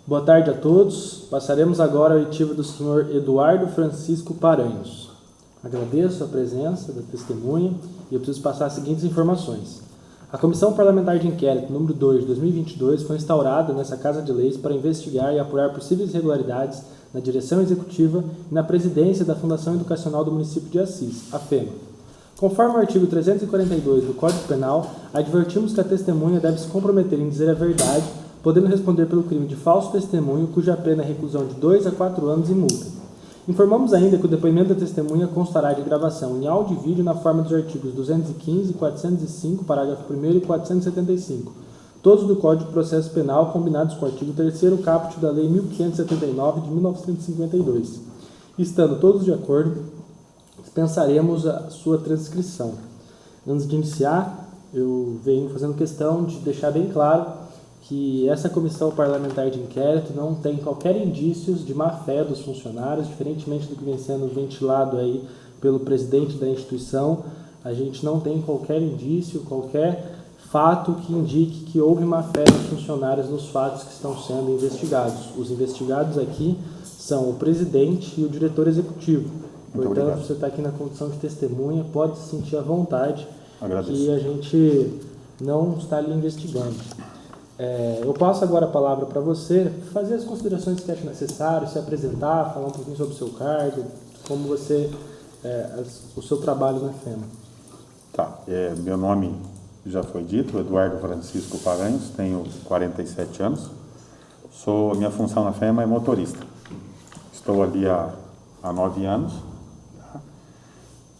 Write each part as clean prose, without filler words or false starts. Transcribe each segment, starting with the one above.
Boa tarde a todos. Passaremos agora a oitiva do senhor Eduardo Francisco Paranhos. Agradeço a presença da testemunha e eu preciso passar as seguintes informações. A Comissão Parlamentar de Inquérito número 2 de 2022 foi instaurada nessa Casa de Leis para investigar e apurar possíveis irregularidades na direção executiva e na presidência da Fundação Educacional do Município de Assis, a FEMA. Conforme o artigo 342 do Código Penal, advertimos que a testemunha deve se comprometer em dizer a verdade, podendo responder pelo crime de falso testemunho, cuja pena é reclusão de 2 a 4 anos e multa. Informamos ainda que o depoimento da testemunha constará de gravação em áudio e vídeo na forma dos artigos 215, 405, parágrafo 1º e 475, todos do Código de Processo Penal combinados com o artigo 3º caput da Lei 1579 de 1952. Estando todos de acordo, dispensaremos a sua transcrição. Antes de iniciar, eu venho fazendo questão de deixar bem claro que essa comissão parlamentar de inquérito não tem qualquer indícios de má-fé dos funcionários, diferentemente do que vem sendo ventilado aí pelo presidente da instituição. A gente não tem qualquer indício, qualquer fato que indique que houve má-fé dos funcionários nos fatos que estão sendo investigados. Os investigados aqui são o presidente e o diretor executivo. Portanto, você está aqui na condição de testemunha, pode se sentir à vontade. Agradeço. Que a gente não está lhe investigando. Eu passo agora a palavra para você fazer as considerações que acha necessário, se apresentar, falar um pouquinho sobre o seu cargo, como você, o seu trabalho na FEMA. Tá, meu nome já foi dito, Eduardo Francisco Paranhos, tenho 47 anos, minha função na FEMA é motorista. Estou ali há 9 anos, tá?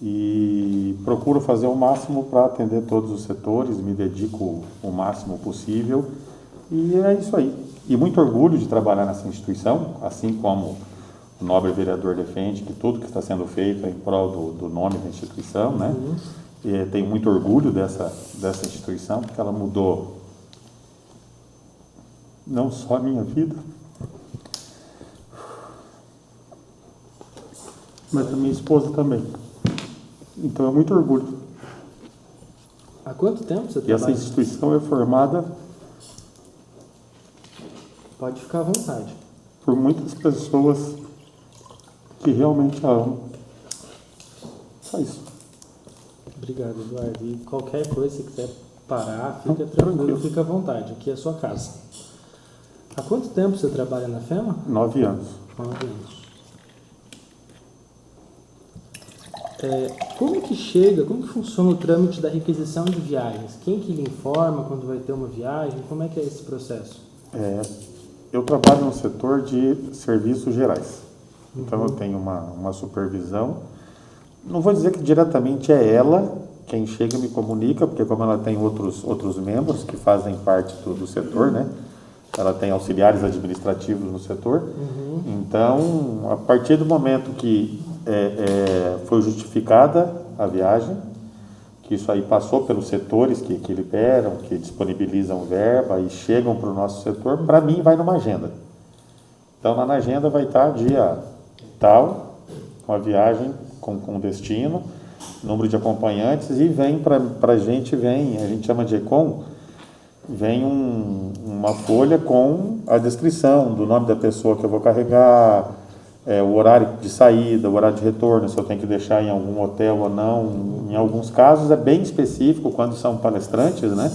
E procuro fazer o máximo para atender todos os setores, me dedico o máximo possível. E é isso aí. E muito orgulho de trabalhar nessa instituição, assim como o nobre vereador defende, que tudo que está sendo feito é em prol do nome da instituição, né? E tenho muito orgulho dessa instituição, porque ela mudou não só a minha vida, mas a minha esposa também. Então é muito orgulho. Há quanto tempo você E trabalha? essa instituição é formada Pode ficar à vontade. por muitas pessoas que realmente a amam. Só isso. Obrigado, Eduardo. E qualquer coisa, se quiser parar, fica tranquilo, fica à vontade. Aqui é a sua casa. Há quanto tempo você trabalha na FEMA? 9 anos. 9 anos. Como que funciona o trâmite da requisição de viagens? Quem que lhe informa quando vai ter uma viagem? Como é que é esse processo? Eu trabalho no setor de serviços gerais. Então eu tenho uma supervisão. Não vou dizer que diretamente é ela quem chega e me comunica, porque como ela tem outros membros que fazem parte do setor, né? Ela tem auxiliares administrativos no setor. Então, a partir do momento que foi justificada a viagem, que isso aí passou pelos setores que liberam, que disponibilizam verba e chegam para o nosso setor, para mim vai numa agenda. Então, lá na agenda vai estar dia tal, com a viagem com destino, número de acompanhantes, e vem para a gente chama de ECOM, vem uma folha com a descrição do nome da pessoa que eu vou carregar, o horário de saída, o horário de retorno, se eu tenho que deixar em algum hotel ou não. Em alguns casos é bem específico quando são palestrantes, né?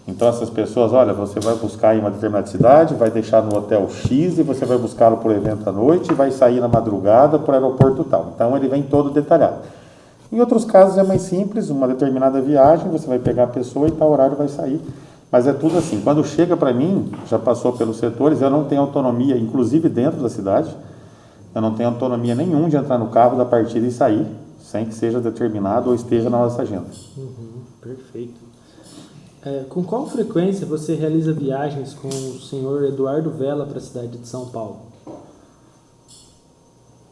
Então essas pessoas, olha, você vai buscar em uma determinada cidade, vai deixar no hotel X e você vai buscá-lo por evento à noite e vai sair na madrugada por aeroporto tal. Então ele vem todo detalhado. Em outros casos é mais simples, uma determinada viagem, você vai pegar a pessoa e tal horário vai sair. Mas é tudo assim. Quando chega para mim, já passou pelos setores, eu não tenho autonomia, inclusive dentro da cidade, eu não tenho autonomia nenhuma de entrar no carro da partida e sair, sem que seja determinado ou esteja na nossa agenda. Perfeito. Com qual frequência você realiza viagens com o senhor Eduardo Vela para a cidade de São Paulo?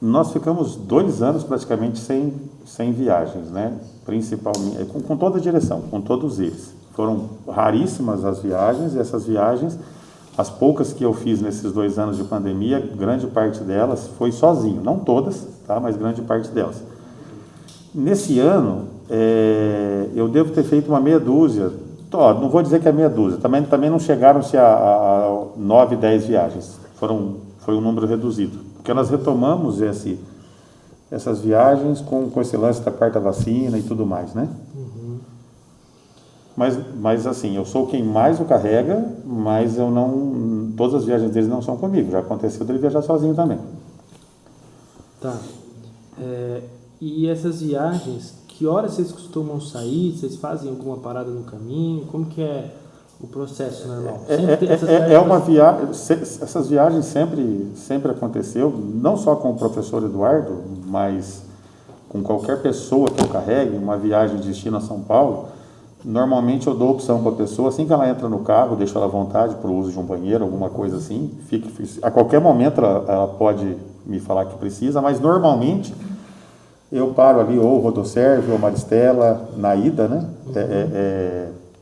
Nós ficamos 2 anos praticamente sem viagens, né? Principalmente, com toda a direção, com todos eles. Foram raríssimas as viagens, e essas viagens, as poucas que eu fiz nesses 2 anos de pandemia, grande parte delas foi sozinho. Não todas, tá? Mas grande parte delas. Nesse ano, eu devo ter feito uma meia dúzia. Não vou dizer que é meia dúzia, também não chegaram-se a 9, 10 viagens. foi um número reduzido. Porque nós retomamos essas viagens com esse lance da quarta vacina e tudo mais, né? Mas assim, eu sou quem mais o carrega, mas eu não... Todas as viagens deles não são comigo. Já aconteceu dele viajar sozinho também. Tá. E essas viagens, que horas vocês costumam sair? Vocês fazem alguma parada no caminho? Como que é o processo normal? Essas viagens sempre aconteceu, não só com o professor Eduardo, mas com qualquer pessoa que eu carregue, uma viagem de destino a São Paulo. Normalmente eu dou opção para a pessoa, assim que ela entra no carro, deixo ela à vontade para o uso de um banheiro, alguma coisa assim. A qualquer momento ela pode me falar que precisa, mas normalmente eu paro ali ou Rodoserve ou Maristela na ida, né?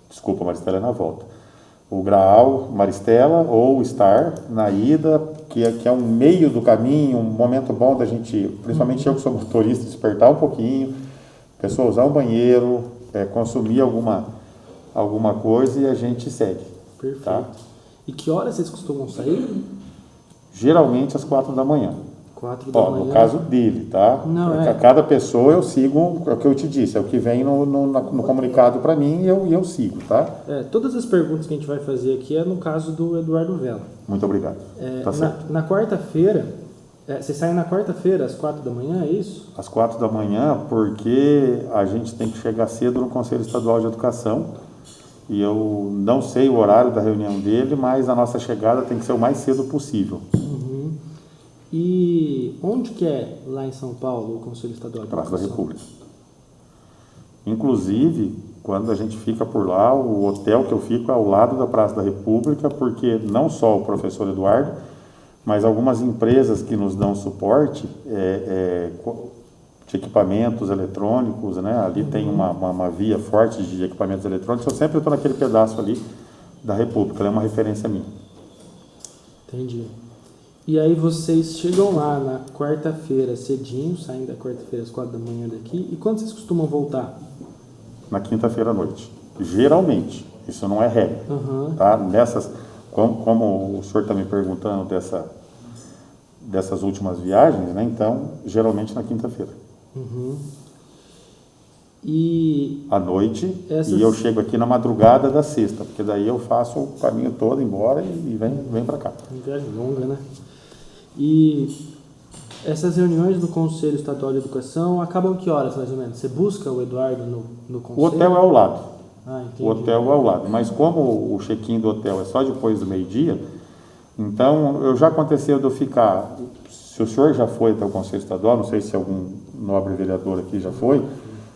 Desculpa, Maristela é na volta. O Graal, Maristela ou Star na ida, que é um meio do caminho, um momento bom da gente, principalmente eu que sou motorista, despertar um pouquinho, a pessoa usar um banheiro, consumir alguma coisa e a gente segue. Perfeito. Tá? E que horas vocês costumam sair? Geralmente às 4 da manhã. 4 da manhã. No caso dele, tá? Não, Cada pessoa eu sigo, é o que eu te disse, é o que vem no comunicado para mim e eu sigo, tá? Todas as perguntas que a gente vai fazer aqui é no caso do Eduardo Vela. Muito obrigado. Tá certo. Na quarta-feira, vocês saem na quarta-feira às 4 da manhã, é isso? Às 4 da manhã, porque a gente tem que chegar cedo no Conselho Estadual de Educação e eu não sei o horário da reunião dele, mas a nossa chegada tem que ser o mais cedo possível. E onde que é lá em São Paulo o Conselho Estadual de Praça Educação? da República. Inclusive, quando a gente fica por lá, o hotel que eu fico é ao lado da Praça da República, porque não só o professor Eduardo, mas algumas empresas que nos dão suporte de equipamentos eletrônicos, né? Ali tem uma via forte de equipamentos eletrônicos, eu sempre estou naquele pedaço ali da República, ela é uma referência minha. Entendi. E aí vocês chegam lá na quarta-feira cedinho, saem da quarta-feira às 4 da manhã daqui, e quando vocês costumam voltar? Na quinta-feira à noite. Geralmente, isso não é regra. Tá? Como o senhor está me perguntando dessas últimas viagens, né? Então, geralmente na quinta-feira. E à noite, e eu chego aqui na madrugada da sexta, porque daí eu faço o caminho todo embora e vem para cá. Viagem longa, né? E essas reuniões do Conselho Estadual de Educação acabam que horas, mais ou menos? Você busca o Eduardo no Conselho? O hotel é ao lado. Entendi. O hotel é ao lado. Mas como o check-in do hotel é só depois do meio-dia, então já aconteceu de eu ficar... Se o senhor já foi até o Conselho Estadual, não sei se algum nobre vereador aqui já foi,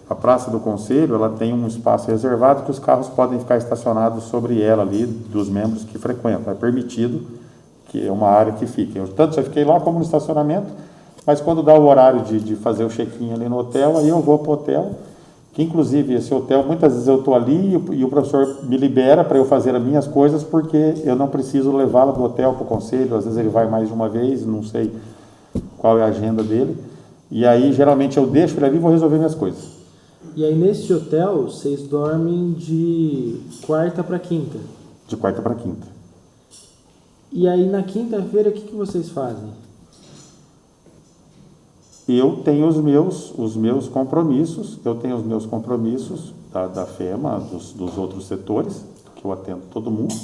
a Praça do Conselho, ela tem um espaço reservado que os carros podem ficar estacionados sobre ela ali, dos membros que frequentam. É permitido, que é uma área que fica. Eu tanto já fiquei lá como no estacionamento, mas quando dá o horário de fazer o check-in ali no hotel, aí eu vou para o hotel, que inclusive esse hotel, muitas vezes eu estou ali e o professor me libera para eu fazer as minhas coisas, porque eu não preciso levá-la do hotel para o conselho, às vezes ele vai mais de uma vez, não sei qual é a agenda dele, e aí geralmente eu deixo ele ali e vou resolver minhas coisas. E aí nesse hotel vocês dormem de quarta para quinta? De quarta para quinta. E aí na quinta-feira o que vocês fazem? Eu tenho os meus compromissos, da FEMA, dos outros setores, que eu atendo todo mundo.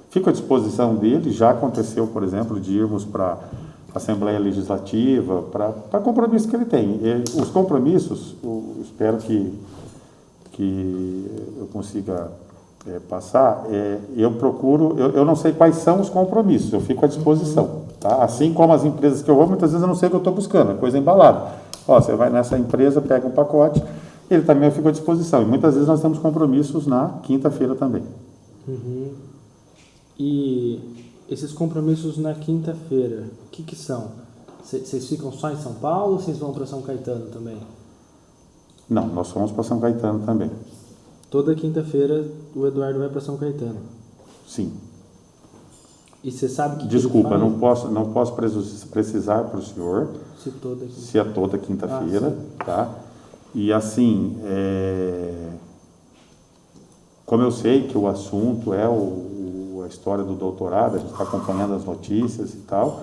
Fico à disposição dele, já aconteceu, por exemplo, de irmos para a Assembleia Legislativa, para compromissos que ele tem. Os compromissos, espero que eu consiga passar, eu procuro, eu não sei quais são os compromissos, eu fico à disposição, tá? Assim como as empresas que eu vou, muitas vezes eu não sei o que eu estou buscando, é coisa embalada. Você vai nessa empresa, pega um pacote, ele também eu fico à disposição, e muitas vezes nós temos compromissos na quinta-feira também. E esses compromissos na quinta-feira, o que são? Vocês ficam só em São Paulo ou vocês vão para São Caetano também? Não, nós fomos para São Caetano também. Toda quinta-feira o Eduardo vai para São Caetano? Sim. E você sabe que Desculpa, não posso precisar para o senhor se é toda quinta-feira, tá? E assim, como eu sei que o assunto é história do doutorado, a gente está acompanhando as notícias e tal.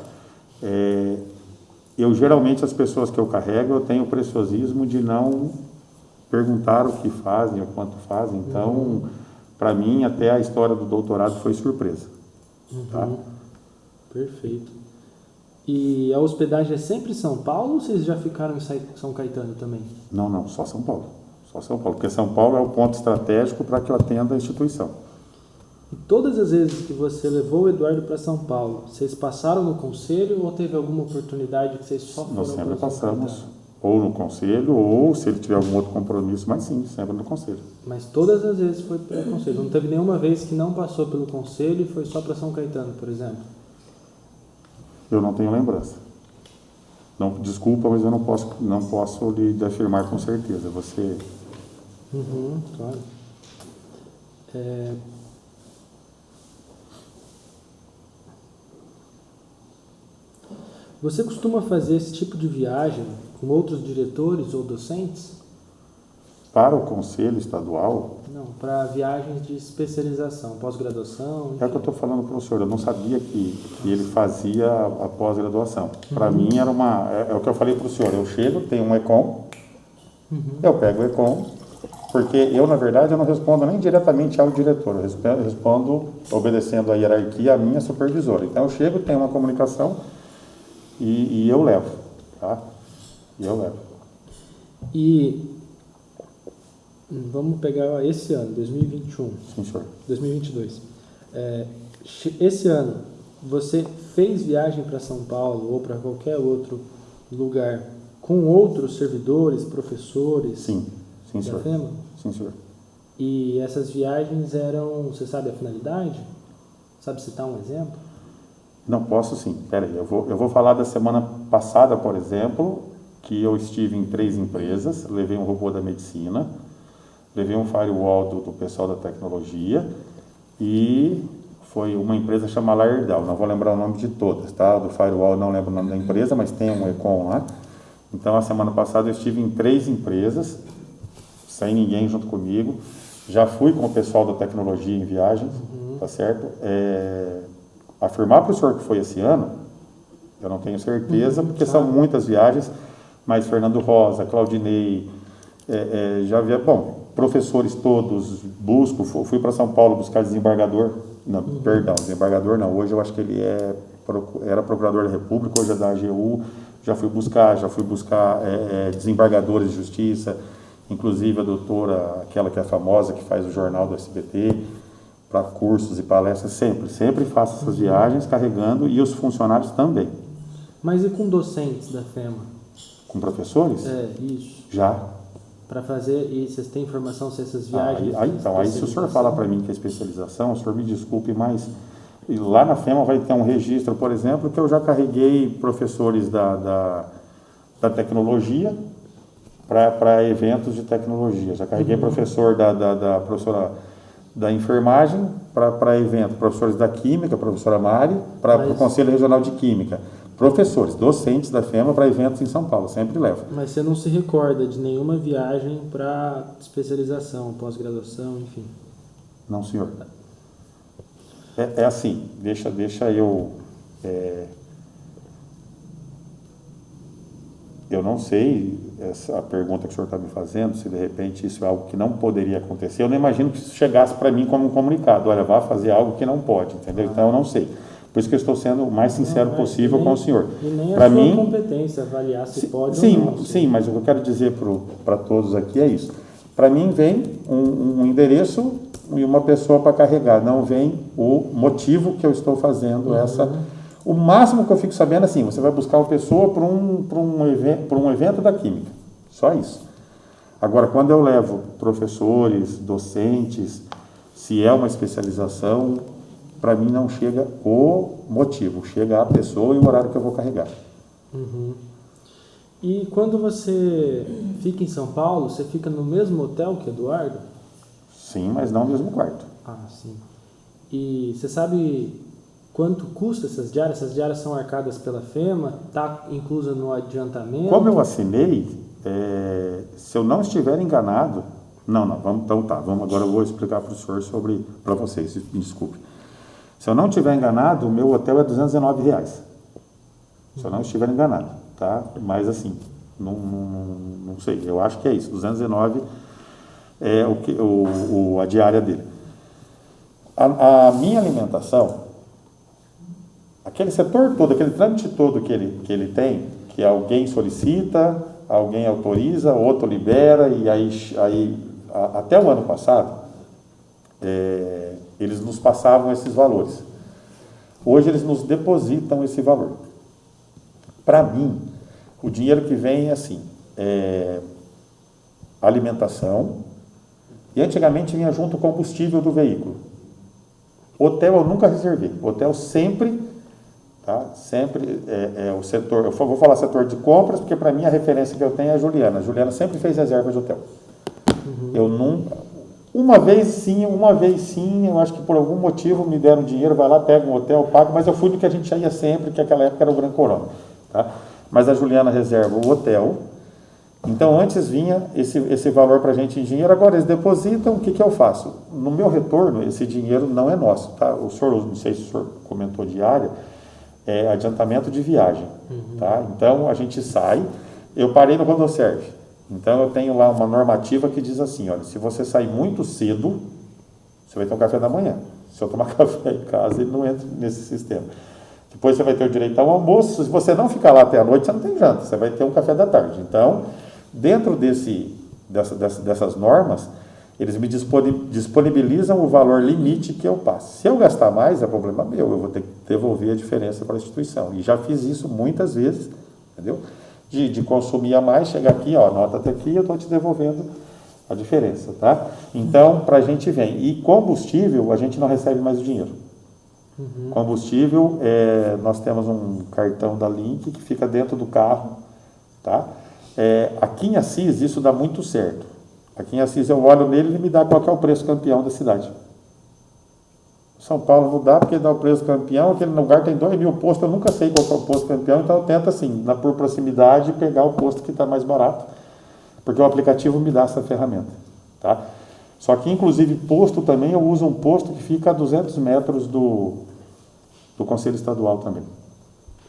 Eu geralmente, as pessoas que eu carrego, eu tenho o preciosismo de não perguntar o que fazem ou quanto fazem. Então, para mim, até a história do doutorado foi surpresa. Tá? Perfeito. E a hospedagem é sempre em São Paulo ou vocês já ficaram em São Caetano também? Não, só São Paulo. Só São Paulo, porque São Paulo é o ponto estratégico para que eu atenda a instituição. E todas as vezes que você levou o Eduardo para São Paulo, vocês passaram no conselho ou teve alguma oportunidade que vocês só foram? Nós sempre para São passamos Caetano? ou no conselho, ou se ele tiver algum outro compromisso, mas sim, sempre no conselho. Mas todas as vezes foi para o conselho? Não teve nenhuma vez que não passou pelo conselho e foi só para São Caetano, por exemplo? Eu não tenho lembrança. Não, desculpa, mas eu não posso lhe afirmar com certeza. Você... Claro. Você costuma fazer esse tipo de viagem com outros diretores ou docentes? Para o conselho estadual, Não, para viagens de especialização, pós-graduação. é o que eu estou falando para o senhor, eu não sabia que ele fazia a pós-graduação. Para mim era é o que eu falei para o senhor, eu chego, tenho um ECOM, eu pego o ECOM, porque eu, na verdade, eu não respondo nem diretamente ao diretor, eu respondo obedecendo a hierarquia à minha supervisora. Então eu chego, tenho uma comunicação e eu levo, tá? E eu levo. E vamos pegar esse ano, 2021. Sim, senhor. 2022. Esse ano, você fez viagem para São Paulo ou para qualquer outro lugar com outros servidores, professores? Sim, da senhor. FEMA? Sim, senhor. E essas viagens eram, você sabe a finalidade? Sabe citar um exemplo? Não, posso sim. Peraí, eu vou falar da semana passada, por exemplo, que eu estive em 3 empresas, levei um robô da medicina, levei um firewall do pessoal da tecnologia e foi uma empresa chamada Laerdal. Não vou lembrar o nome de todas, tá? Do firewall não lembro o nome da empresa, mas tem um Econ lá. Então, a semana passada eu estive em 3 empresas, sem ninguém junto comigo. Já fui com o pessoal da tecnologia em viagens, tá certo? Afirmar para o senhor que foi esse ano, eu não tenho certeza, porque são muitas viagens, mas Fernando Rosa, Claudinei, já havia, professores todos, fui para São Paulo buscar desembargador, não, perdão, desembargador não, hoje eu acho que ele era procurador da República, hoje é da AGU, já fui buscar desembargadores de justiça, inclusive a doutora, aquela que é famosa, que faz o jornal do SBT, para cursos e palestras, sempre faço essas viagens carregando, e os funcionários também. Mas e com docentes da FEMA? Com professores? Isso. Já. Para fazer, e vocês têm informação se essas viagens... Aí se o senhor falar para mim que é especialização, o senhor me desculpe, mas lá na FEMA vai ter um registro, por exemplo, que eu já carreguei professores da tecnologia para eventos de tecnologia. Já carreguei professor da professora da enfermagem para evento, professores da química, professora Mari, para o Conselho Regional de Química. Professores, docentes da FEMA para eventos em São Paulo, sempre levo. Mas você não se recorda de nenhuma viagem para especialização, pós-graduação, enfim? Não, senhor. É assim, deixa eu... Eu não sei, a pergunta que o senhor está me fazendo, se de repente isso é algo que não poderia acontecer. Eu não imagino que isso chegasse para mim como um comunicado. Olha, vá fazer algo que não pode, entendeu? Então eu não sei. Por isso que eu estou sendo o mais sincero possível com o senhor. E nem pra a sua mim, competência avaliar se pode sim, ou não. Sim, mas o que eu quero dizer para todos aqui é isso. Para mim vem um endereço e uma pessoa para carregar. Não vem o motivo que eu estou fazendo essa... O máximo que eu fico sabendo é assim, você vai buscar uma pessoa para um evento da química. Só isso. Agora, quando eu levo professores, docentes, se é uma especialização, para mim não chega o motivo, chega a pessoa e o horário que eu vou carregar. E quando você fica em São Paulo, você fica no mesmo hotel que Eduardo? Sim, mas não no mesmo quarto. Sim. E você sabe quanto custa essas diárias? Essas diárias são arcadas pela FEMA? Está inclusa no adiantamento? Como eu assinei, se eu não estiver enganado... Agora eu vou explicar para o senhor para vocês, me desculpe. Se eu não estiver enganado, o meu hotel é R$ 219. Se eu não estiver enganado, tá? Mas assim, não sei, eu acho que é isso, 219 é a diária dele. A minha alimentação, aquele setor todo, aquele trâmite todo que ele tem, que alguém solicita, alguém autoriza, outro libera, e aí até o ano passado, eles nos passavam esses valores. Hoje eles nos depositam esse valor. Para mim, o dinheiro que vem é assim, alimentação, e antigamente vinha junto o combustível do veículo. Hotel eu nunca reservei. Hotel sempre, tá? Sempre o setor, eu vou falar setor de compras, porque para mim a referência que eu tenho é a Juliana. A Juliana sempre fez reserva de hotel. Eu nunca, uma vez sim, eu acho que por algum motivo me deram dinheiro, vai lá, pega um hotel, pago, mas eu fui no que a gente já ia sempre, que naquela época era o Gran Corona, tá? Mas a Juliana reserva o hotel. Então, antes vinha esse valor para a gente em dinheiro, agora eles depositam, o que eu faço? No meu retorno, esse dinheiro não é nosso, tá? O senhor, não sei se o senhor comentou de área, é adiantamento de viagem, tá? Então, a gente sai, eu parei no Rodoserve, então eu tenho lá uma normativa que diz assim, olha, se você sair muito cedo, você vai ter um café da manhã. Se eu tomar café em casa, ele não entra nesse sistema. Depois você vai ter o direito ao almoço, se você não ficar lá até a noite, você não tem janta, você vai ter um café da tarde. Então, dentro dessas normas, eles me disponibilizam o valor limite que eu passo. Se eu gastar mais, é problema meu, eu vou ter que devolver a diferença para a instituição. E já fiz isso muitas vezes, entendeu? De consumir a mais, chegar aqui, ó, nota até aqui, eu estou te devolvendo a diferença, tá? Então, para a gente vem. E combustível, a gente não recebe mais o dinheiro. Combustível, nós temos um cartão da Link que fica dentro do carro, tá? Aqui em Assis isso dá muito certo. Aqui em Assis eu olho nele e ele me dá qual que é o preço campeão da cidade. São Paulo não dá porque dá o preço campeão, aquele lugar tem 2.000 postos, eu nunca sei qual que é o posto campeão, então eu tento assim, por proximidade, pegar o posto que está mais barato, porque o aplicativo me dá essa ferramenta, tá? Só que inclusive posto também, eu uso um posto que fica a 200 metros do Conselho Estadual também.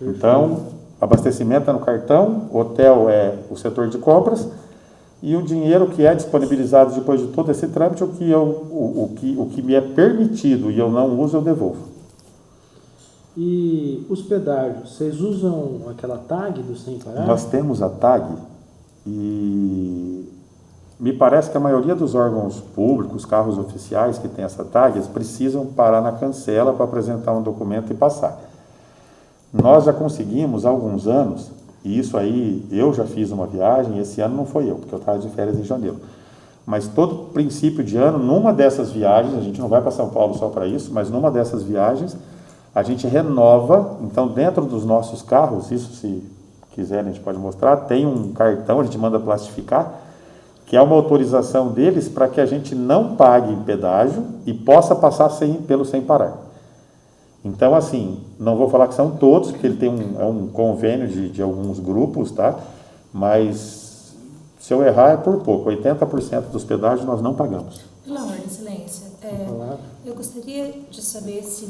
Então, abastecimento é no cartão, hotel é o setor de compras, e o dinheiro que é disponibilizado depois de todo esse trâmite, o que me é permitido e eu não uso, eu devolvo. E os pedágios, vocês usam aquela tag do Sem Parar? Nós temos a tag e me parece que a maioria dos órgãos públicos, carros oficiais que tem essa tag, eles precisam parar na cancela para apresentar um documento e passar. Nós já conseguimos há alguns anos, e isso aí, eu já fiz uma viagem, esse ano não foi eu, porque eu estava de férias em janeiro. Mas todo princípio de ano, numa dessas viagens, a gente não vai para São Paulo só para isso, mas numa dessas viagens, a gente renova, então dentro dos nossos carros, isso se quiserem a gente pode mostrar, tem um cartão, a gente manda plastificar, que é uma autorização deles para que a gente não pague pedágio e possa passar pelo Sem Parar. Então, assim, não vou falar que são todos, porque ele tem um convênio de alguns grupos, tá? Mas se eu errar é por pouco. 80% dos pedágios nós não pagamos. Pela ordem, excelência, eu gostaria de saber se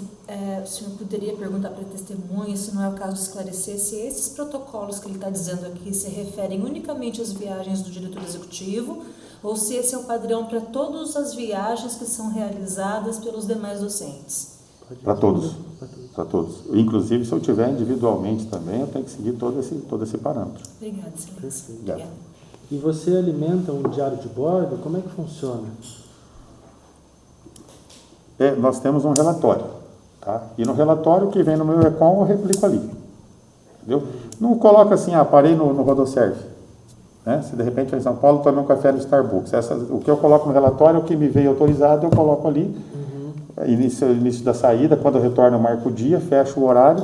o senhor poderia perguntar para a testemunha, se não é o caso de esclarecer, se esses protocolos que ele está dizendo aqui se referem unicamente às viagens do diretor executivo ou se esse é o padrão para todas as viagens que são realizadas pelos demais docentes. Para todos. Para todos. Inclusive, se eu tiver individualmente também, eu tenho que seguir todo esse parâmetro. Obrigada, excelência. Obrigado. E você alimenta um diário de bordo? Como é que funciona? Nós temos um relatório, tá? E no relatório que vem no meu Econ, eu replico ali. Entendeu? Não coloca assim, parei no Rodoserve. Né? Se de repente eu em São Paulo tomei um café no Starbucks. O que eu coloco no relatório, o que me veio autorizado, eu coloco ali. Início da saída, quando eu retorno eu marco o dia, fecho o horário,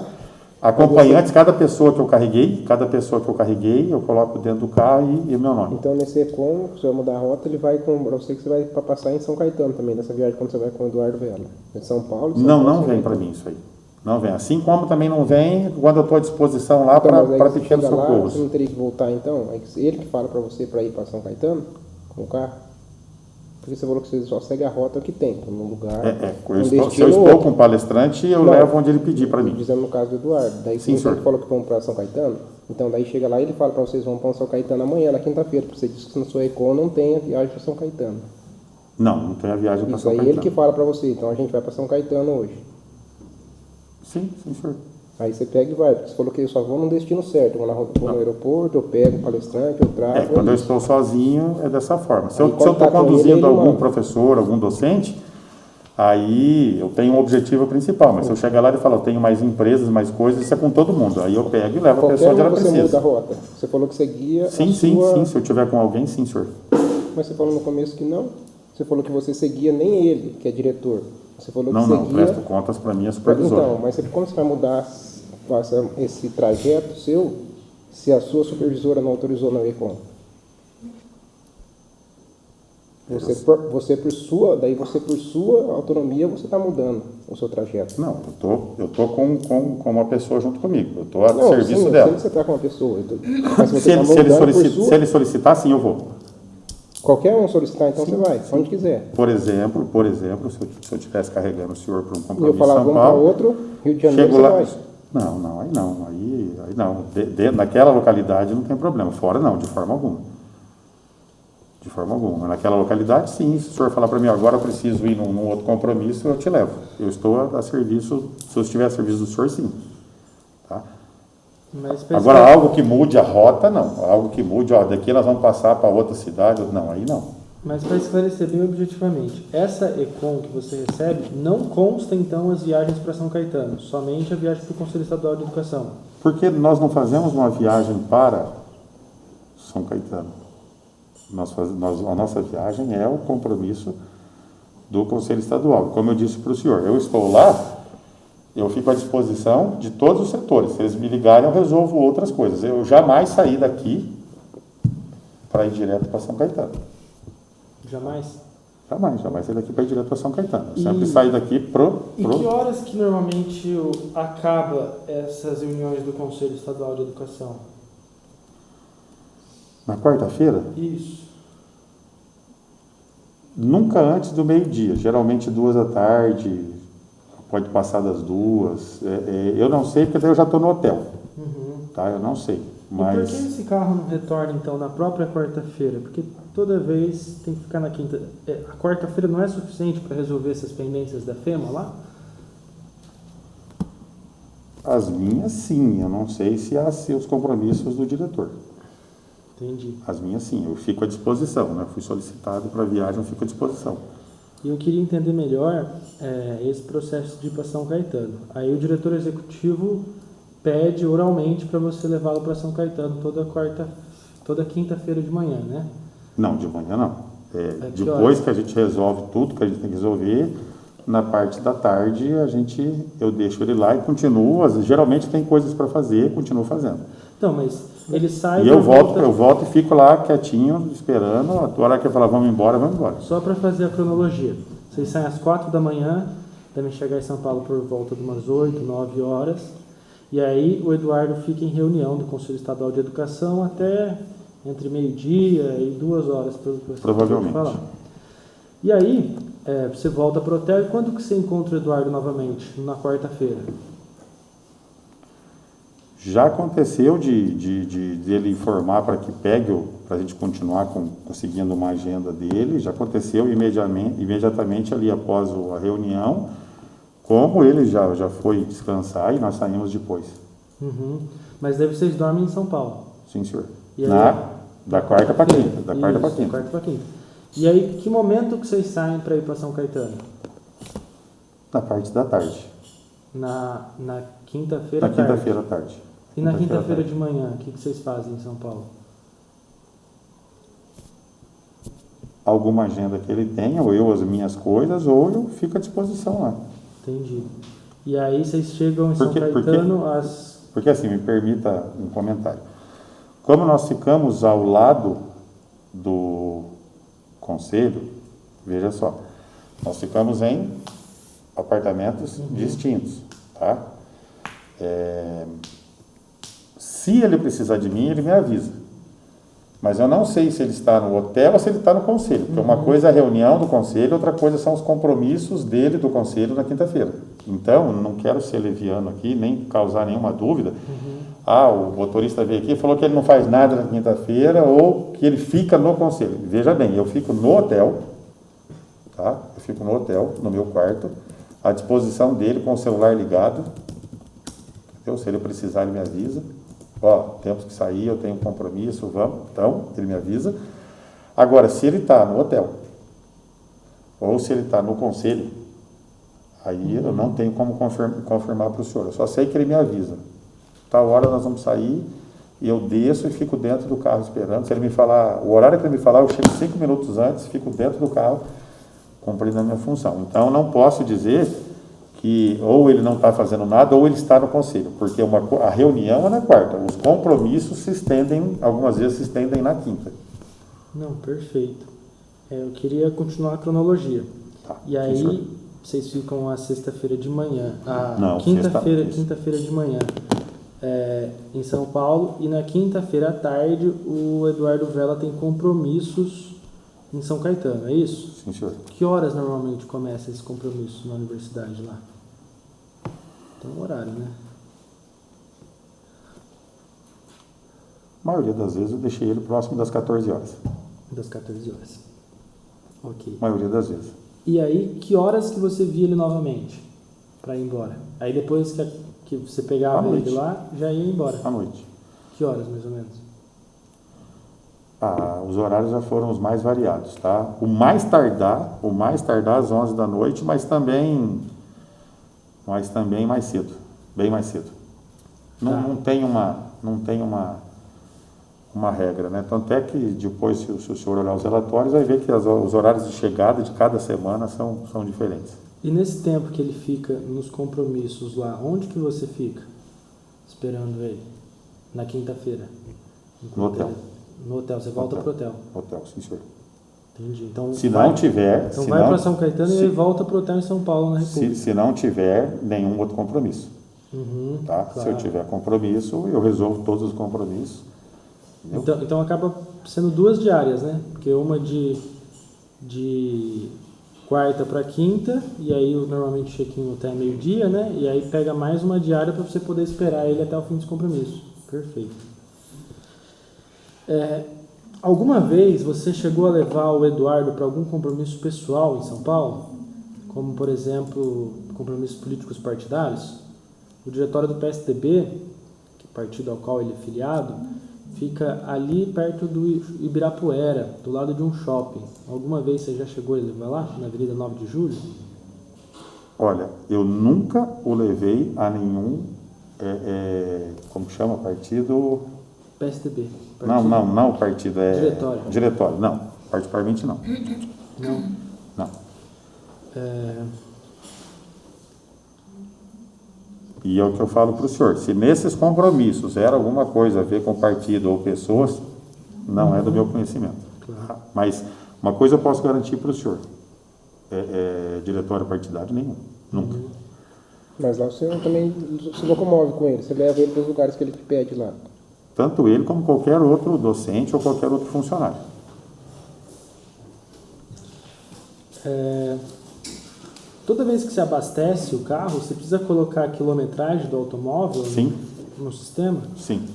acompanhantes, cada pessoa que eu carreguei, eu coloco dentro do carro e o meu nome. Então nesse Econ, se eu mudar a rota, ele vai com você que você vai para passar em São Caetano também, nessa viagem quando você vai com o Eduardo Vela. Em São Paulo? Não vem para mim isso aí. Não vem. Assim como também não vem quando eu estou à disposição lá para pequenos socorros. Você não teria que voltar então? É ele que fala para você para ir para São Caetano com o carro? Porque você falou que você só segue a rota que tem, então, no lugar. Se eu estou com o palestrante, eu levo onde ele pedir para mim. Dizendo no caso do Eduardo. Daí Sim, você falou que vamos para São Caetano, então daí chega lá e ele fala para vocês vão para São Caetano amanhã, na quinta-feira, porque você disse que na sua Econ não tem a viagem para São Caetano. Não tem a viagem para Isso São aí Caetano. ele que fala para você, então a gente vai para São Caetano hoje. Sim, senhor. Aí você pega e vai, porque você falou que eu só vou no destino certo, vou no aeroporto, eu pego o palestrante, eu trago. Quando eu estou sozinho, é dessa forma. Se eu quando estou tá com conduzindo ele, algum manda. professor, algum docente, aí eu tenho um objetivo principal. Mas se eu chegar lá e falar, eu tenho mais empresas, mais coisas, isso é com todo mundo. Aí eu pego e levo a pessoa onde ela você precisa. muda a rota. Você falou que você guia Sim. Se eu tiver com alguém, sim, senhor. Mas você falou no começo que não. Você falou que você seguia nem ele, que é diretor. Você falou que Não, seguia... presto contas para minha supervisora. Então, mas como você vai mudar esse trajeto seu se a sua supervisora não autorizou na Econ? Você por sua autonomia, você está mudando o seu trajeto. Não, eu tô com uma pessoa junto comigo. Eu estou a Não, serviço sim, dela. Eu sei que você está com uma pessoa. Mas você Se está mudando por sua... ele solicitar, sim, eu vou. Qualquer um solicitar, então você vai, onde quiser. Por exemplo, se eu estivesse carregando o senhor para um E compromisso eu falava, em São vamos para Paulo, outro, Rio de Janeiro, chego você lá... vai. Não, aí não. Naquela localidade não tem problema. Fora não, de forma alguma. De forma alguma. Naquela localidade, sim. Se o senhor falar para mim, agora eu preciso ir num outro compromisso, eu te levo. Eu estou a serviço, se eu estiver a serviço do senhor, sim. Tá? Agora, algo que mude a rota, não. Algo que mude, daqui nós vamos passar para outra cidade, não, aí não. Mas para esclarecer bem objetivamente, essa Econ que você recebe não consta então as viagens para São Caetano, somente a viagem para o Conselho Estadual de Educação. Porque nós não fazemos uma viagem para São Caetano. A nossa viagem é o compromisso do Conselho Estadual. Como eu disse para o senhor, eu estou lá, eu fico à disposição de todos os setores. Se eles me ligarem, eu resolvo outras coisas. Eu jamais saí daqui para ir direto para São Caetano. Jamais? Jamais saí daqui para ir direto para São Caetano. Eu sempre saio daqui E que horas que normalmente acaba essas reuniões do Conselho Estadual de Educação? Na quarta-feira? Isso. Nunca antes do meio-dia, geralmente 14h, pode passar das 2h. Eu não sei, porque daí eu já estou no hotel. Tá? Eu não sei. Mas... E por que esse carro não retorna, então, na própria quarta-feira? Porque toda vez tem que ficar na quinta. A quarta-feira não é suficiente para resolver essas pendências da FEMA lá? As minhas, sim. Eu não sei se há os compromissos do diretor. Entendi. As minhas, sim. Eu fico à disposição, né? Fui solicitado para a viagem, eu fico à disposição. E eu queria entender melhor esse processo de ir para São Caetano. Aí o diretor executivo pede oralmente para você levá-lo para São Caetano toda quinta-feira de manhã, né? Não, de manhã não. Depois que a gente resolve tudo que a gente tem que resolver, na parte da tarde eu deixo ele lá e continuo. Geralmente tem coisas para fazer, continuo fazendo. Então, mas ele sai... E eu volto e fico lá quietinho, esperando. A hora que eu falar, vamos embora. Só para fazer a cronologia. Vocês saem às 4 da manhã, devem chegar em São Paulo por volta de umas 8, 9 horas. E aí o Eduardo fica em reunião do Conselho Estadual de Educação até entre meio-dia e 2 horas, pelo que você provavelmente falar. E aí, você volta para o hotel, e quando que você encontra o Eduardo novamente? Na quarta-feira? Já aconteceu de ele informar para que pegue, para a gente continuar conseguindo uma agenda dele. Já aconteceu imediatamente ali após a reunião, como ele já foi descansar e nós saímos depois. Mas daí vocês dormem em São Paulo? Sim, senhor. E aí, da quarta para quinta. Da quarta para quinta. quarta para quinta. E aí, que momento que vocês saem para ir para São Caetano? Na parte da tarde. Na quinta-feira à tarde? Na quinta-feira à tarde. E na quinta-feira de manhã, o que vocês fazem em São Paulo? Alguma agenda que ele tenha, ou eu as minhas coisas, ou eu fico à disposição lá. Entendi. E aí vocês chegam em São Caetano às... Porque assim, me permita um comentário. Como nós ficamos ao lado do conselho, veja só, nós ficamos em apartamentos distintos, tá? Se ele precisar de mim, ele me avisa. Mas eu não sei se ele está no hotel ou se ele está no conselho, porque uma coisa é a reunião do conselho, outra coisa são os compromissos dele do conselho na quinta-feira. Então, não quero ser leviano aqui, nem causar nenhuma dúvida. O motorista veio aqui e falou que ele não faz nada na quinta-feira ou que ele fica no conselho. Veja bem, eu fico no hotel, tá? Eu fico no hotel, no meu quarto, à disposição dele com o celular ligado. Então, se ele precisar, ele me avisa. Temos que sair, eu tenho um compromisso, vamos. Então, ele me avisa. Agora, se ele está no hotel, ou se ele está no conselho, aí eu não tenho como confirmar para o senhor. Eu só sei que ele me avisa. Tal hora nós vamos sair, e eu desço e fico dentro do carro esperando. Se ele me falar, o horário que ele me falar, eu chego 5 minutos antes, fico dentro do carro, cumprindo a minha função. Então, eu não posso dizer que ou ele não está fazendo nada ou ele está no conselho, porque a reunião é na quarta, os compromissos se estendem, algumas vezes se estendem na quinta. Não, perfeito. Eu queria continuar a cronologia. Tá, e aí, vocês ficam a sexta-feira de manhã, quinta-feira de manhã em São Paulo, e na quinta-feira à tarde o Eduardo Vela tem compromissos em São Caetano, é isso? Sim, senhor. Que horas normalmente começa esse compromisso na universidade lá? Tem um horário, né? A maioria das vezes eu deixei ele próximo das 14 horas. Das 14 horas. Ok. A maioria das vezes. E aí, que horas que você via ele novamente para ir embora? Aí depois que você pegava ele lá, já ia embora? À noite. Que horas, mais ou menos? Os horários já foram os mais variados, tá? O mais tardar às 11 da noite, mas também mais cedo, bem mais cedo. Não tem uma regra, né? Tanto é que depois, se o senhor olhar os relatórios, vai ver que os horários de chegada de cada semana são diferentes. E nesse tempo que ele fica nos compromissos lá, onde que você fica esperando ele? Na quinta-feira? No hotel. No hotel, você volta pro hotel? Hotel, sim, senhor. Entendi. Então, se não tiver... Então vai para São Caetano e aí volta pro hotel em São Paulo, na República. Se não tiver nenhum outro compromisso. Tá? Claro. Se eu tiver compromisso, eu resolvo todos os compromissos. Então acaba sendo 2 diárias, né? Porque uma de quarta para quinta, e aí normalmente o check-in até meio-dia, né? E aí pega mais uma diária para você poder esperar ele até o fim dos compromissos. Perfeito. Alguma vez você chegou a levar o Eduardo para algum compromisso pessoal em São Paulo? Como, por exemplo, compromissos políticos partidários? O diretório do PSDB, que é o partido ao qual ele é filiado, fica ali perto do Ibirapuera, do lado de um shopping. Alguma vez você já chegou a levar lá, na Avenida 9 de Julho? Olha, eu nunca o levei a nenhum, como chama, partido... PSDB. Não, partido é... Diretório. Diretório, não. Particularmente não. Não. E é o que eu falo para o senhor, se nesses compromissos era alguma coisa a ver com partido ou pessoas, não é do meu conhecimento. Claro. Mas uma coisa eu posso garantir para o senhor, diretório partidário nenhum, nunca. Mas lá você também se locomove com ele, você leva ele para os lugares que ele te pede lá. Tanto ele como qualquer outro docente ou qualquer outro funcionário. Toda vez que você abastece o carro, você precisa colocar a quilometragem do automóvel no sistema? Sim.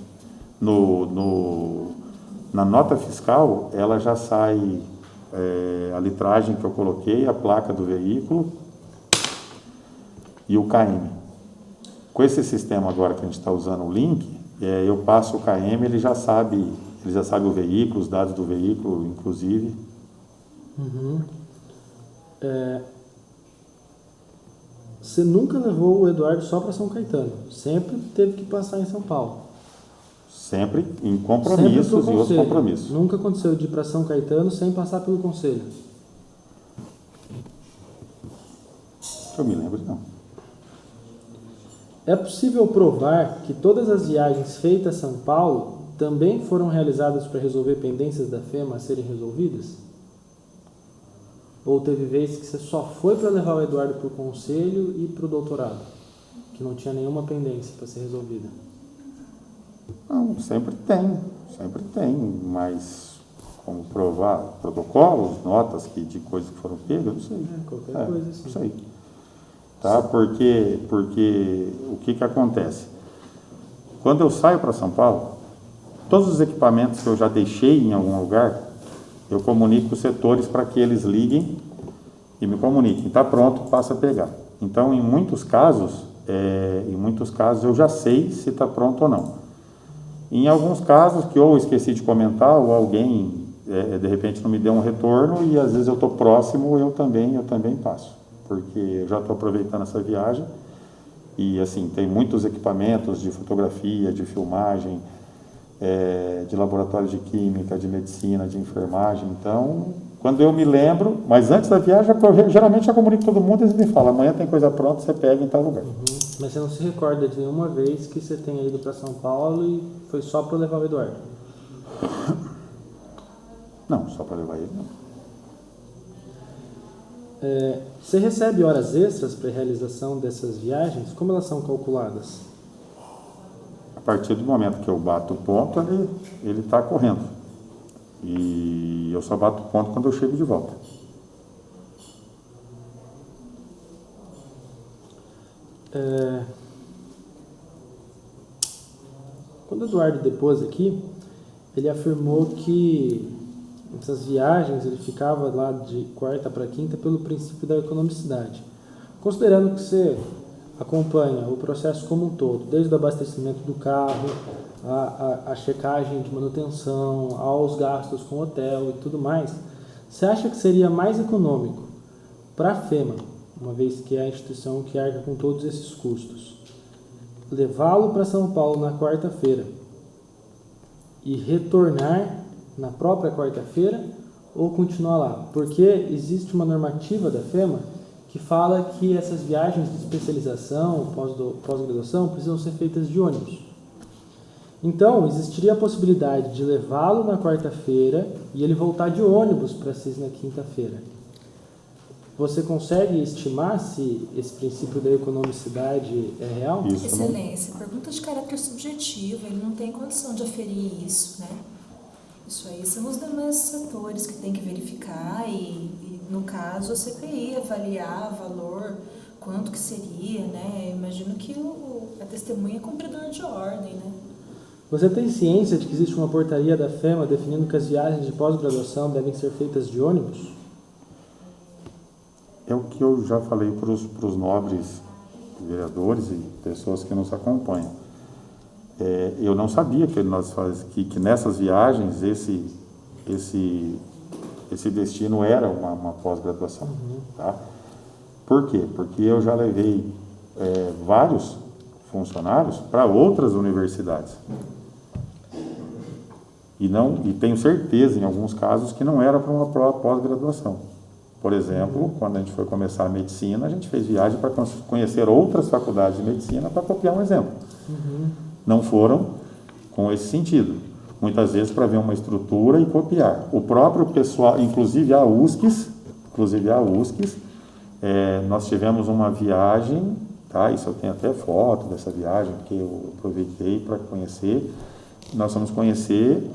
Na nota fiscal, ela já sai a litragem que eu coloquei, a placa do veículo e o KM. Com esse sistema agora que a gente está usando, o Link, eu passo o KM, ele já sabe o veículo, os dados do veículo, inclusive. Você nunca levou o Eduardo só para São Caetano, sempre teve que passar em São Paulo. Sempre em compromissos e outros compromissos. Nunca aconteceu de ir para São Caetano sem passar pelo conselho? Eu me lembro, não. É possível provar que todas as viagens feitas a São Paulo também foram realizadas para resolver pendências da FEMA a serem resolvidas? Ou teve vezes que você só foi para levar o Eduardo para o conselho e para o doutorado, que não tinha nenhuma pendência para ser resolvida? Não, sempre tem. sempre tem, mas como provar protocolos, notas de coisas que foram pegas, eu não sei. Qualquer coisa assim. Isso aí. Tá? Porque o que acontece? Quando eu saio para São Paulo, todos os equipamentos que eu já deixei em algum lugar, eu comunico os setores para que eles liguem e me comuniquem. Está pronto, passa a pegar. Então, em muitos casos eu já sei se está pronto ou não. Em alguns casos que ou esqueci de comentar ou alguém de repente não me deu um retorno e às vezes eu estou próximo, eu também passo, porque eu já estou aproveitando essa viagem e assim tem muitos equipamentos de fotografia, de filmagem, de laboratório de química, de medicina, de enfermagem. Então, quando eu me lembro, mas antes da viagem, geralmente eu comunico todo mundo e eles me falam, amanhã tem coisa pronta, você pega em tal lugar. Mas você não se recorda de nenhuma vez que você tenha ido para São Paulo e foi só para levar o Eduardo? Não, só para levar ele, não. Você recebe horas extras para a realização dessas viagens? Como elas são calculadas? A partir do momento que eu bato o ponto, ele está correndo. E eu só bato o ponto quando eu chego de volta. Quando o Eduardo depôs aqui, ele afirmou que essas viagens ele ficava lá de quarta para quinta pelo princípio da economicidade. Considerando que você acompanha o processo como um todo, desde o abastecimento do carro, a checagem de manutenção, aos gastos com hotel e tudo mais, você acha que seria mais econômico para a FEMA, uma vez que é a instituição que arca com todos esses custos, levá-lo para São Paulo na quarta-feira e retornar na própria quarta-feira ou continuar lá? Porque existe uma normativa da FEMA que fala que essas viagens de especialização, pós-graduação, precisam ser feitas de ônibus. Então, existiria a possibilidade de levá-lo na quarta-feira e ele voltar de ônibus para CIS na quinta-feira. Você consegue estimar se esse princípio da economicidade é real? Isso, Excelência, pergunta de caráter subjetivo, ele não tem condição de aferir isso, né? Isso aí são os demais setores que tem que verificar e no caso, a CPI avaliar valor, quanto que seria, né? Eu imagino que a testemunha é cumpridor de ordem, né? Você tem ciência de que existe uma portaria da FEMA definindo que as viagens de pós-graduação devem ser feitas de ônibus? É o que eu já falei para os nobres vereadores e pessoas que nos acompanham. Eu não sabia que nessas viagens esse destino era uma pós-graduação. Tá? Por quê? Porque eu já levei vários funcionários para outras universidades. E tenho certeza, em alguns casos, que não era para uma pós-graduação. Por exemplo, quando a gente foi começar a medicina, a gente fez viagem para conhecer outras faculdades de medicina, para copiar um exemplo. Não foram com esse sentido. Muitas vezes para ver uma estrutura e copiar. O próprio pessoal, inclusive a USCS, nós tivemos uma viagem, tá? Isso eu tenho até foto dessa viagem, que eu aproveitei para conhecer. Nós vamos conhecer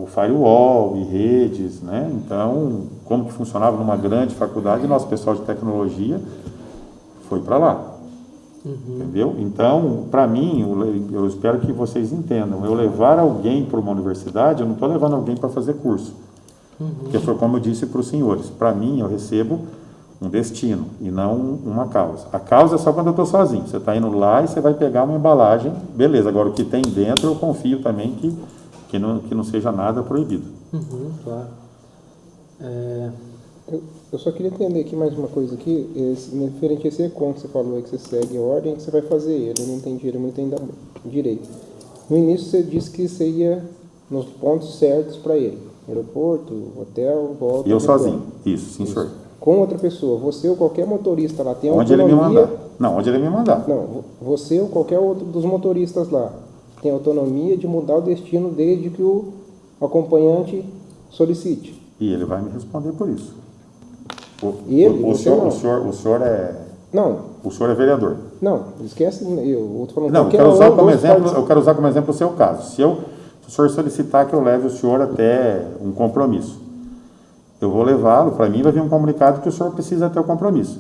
o firewall e redes, né? Então, como que funcionava numa grande faculdade, nosso pessoal de tecnologia foi para lá. Entendeu? Então, para mim, eu espero que vocês entendam, eu levar alguém para uma universidade, eu não estou levando alguém para fazer curso. Porque foi como eu disse para os senhores, para mim eu recebo um destino e não uma causa. A causa é só quando eu estou sozinho. Você está indo lá e você vai pegar uma embalagem, beleza. Agora o que tem dentro eu confio também que não seja nada proibido. Claro. Eu só queria entender aqui mais uma coisa aqui, referente a esse ECOM que você falou aí, que você segue a ordem que você vai fazer ele, eu não entendi muito ainda direito. No início você disse que você ia nos pontos certos para ele, aeroporto, hotel, volta... E eu sozinho, isso, sim, senhor. Com outra pessoa, você ou qualquer motorista lá tem onde autonomia... Ele me mandar. Não, onde ele me mandar. Não, você ou qualquer outro dos motoristas lá tem autonomia de mudar o destino desde que o acompanhante solicite. E ele vai me responder por isso. O senhor Não, O senhor é vereador. não, esquece, eu tô falando Não, eu qualquer quero usar um como dos exemplo, partidos. eu quero usar como exemplo o seu caso. Se o senhor solicitar que eu leve o senhor até um compromisso, eu vou levá-lo, para mim vai vir um comunicado que o senhor precisa ter o compromisso.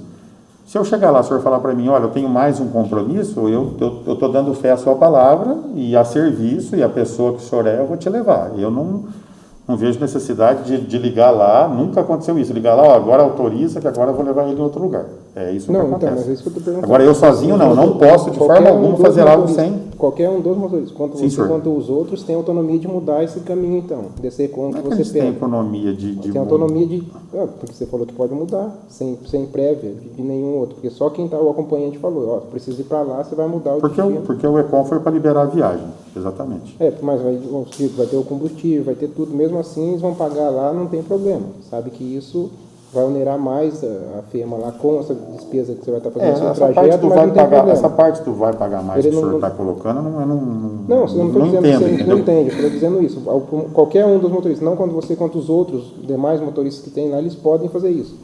Se eu chegar lá, o senhor falar para mim, olha, eu tenho mais um compromisso, eu estou dando fé à sua palavra e a serviço e a pessoa que o senhor é, eu vou te levar. Eu não vejo necessidade de ligar lá, nunca aconteceu isso. Ligar lá, ó, agora autoriza que agora eu vou levar ele em outro lugar. É isso que Não, acontece. então, mas é isso que eu estou perguntando. Agora eu sozinho não posso de forma alguma fazer algo sem... Qualquer um dos motoristas, quanto Sim, você senhor. quanto os outros, tem autonomia de mudar esse caminho, então, desse recon Como é que que você eles têm pega. economia de Tem autonomia de... porque você falou que pode mudar, sem prévia de nenhum outro. Porque só quem o acompanhante falou, ó, precisa ir para lá, você vai mudar o destino. Porque o Econ foi para liberar a viagem, exatamente. Mas vai ter o combustível, vai ter tudo. Mesmo assim, eles vão pagar lá, não tem problema. Sabe que isso vai onerar mais a firma lá com essa despesa que você vai estar fazendo no seu Essa parte trajeto, do mas vai não tem pagar, problema. essa parte do vai pagar mais Ele que o senhor não- está colocando, Não, eu não não estou dizendo entendo, que você não entendeu? entende, eu estou dizendo isso. Qualquer um dos motoristas, não quando você quanto os outros demais motoristas que tem lá, eles podem fazer isso.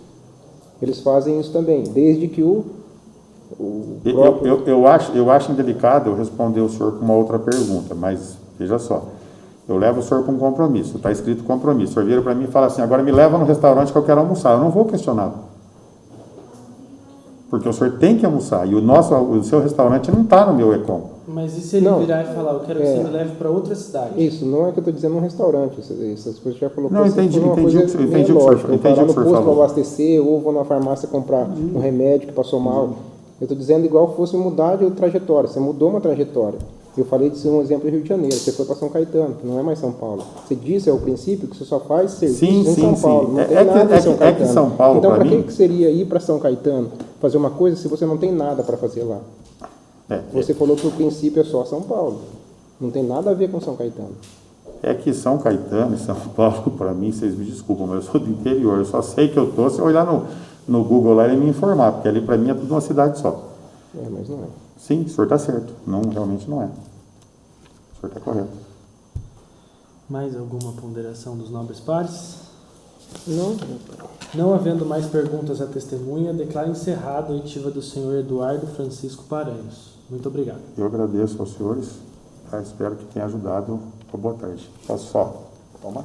Eles fazem isso também, desde que o próprio... Eu acho indelicado eu responder o senhor com uma outra pergunta, mas veja só. Eu levo o senhor para um compromisso, está escrito compromisso. O senhor vira para mim e fala assim, agora me leva no restaurante que eu quero almoçar. Eu não vou questionar. Porque o senhor tem que almoçar. E o seu restaurante não está no meu Econ. Mas e se ele Não. virar e falar, eu quero que você me leve para outra cidade? Isso, não é que eu estou dizendo um restaurante, essas coisas já colocou. Não, assim, entendi, por uma entendi coisa o que- meio entendi o que o senhor- lógica. Eu entendi parar o que o no senhor posto para falou. abastecer, ou vou na farmácia comprar um remédio que passou mal. Eu estou dizendo igual fosse mudar de trajetória. Você mudou uma trajetória. Eu falei de ser um exemplo do Rio de Janeiro. Você foi para São Caetano, que não é mais São Paulo. Você disse ao princípio que você só faz serviço em São Paulo. Não tem nada em São Caetano. São Paulo, então, pra para mim- que seria ir para São Caetano fazer uma coisa se você não tem nada para fazer lá? Você falou que o princípio é só São Paulo. Não tem nada a ver com São Caetano. É que São Caetano e São Paulo, para mim, vocês me desculpam, mas eu sou do interior. Eu só sei que eu estou se eu olhar no Google lá e me informar, porque ali para mim é tudo uma cidade só. Mas não é. Sim, o senhor está certo. Não, realmente não é. O senhor está correto. Mais alguma ponderação dos nobres pares? Não. Não havendo mais perguntas à testemunha, declaro encerrada a oitiva do senhor Eduardo Francisco Paranhos. Muito obrigado. Eu agradeço aos senhores. Espero que tenha ajudado. Boa tarde. Posso só tomar?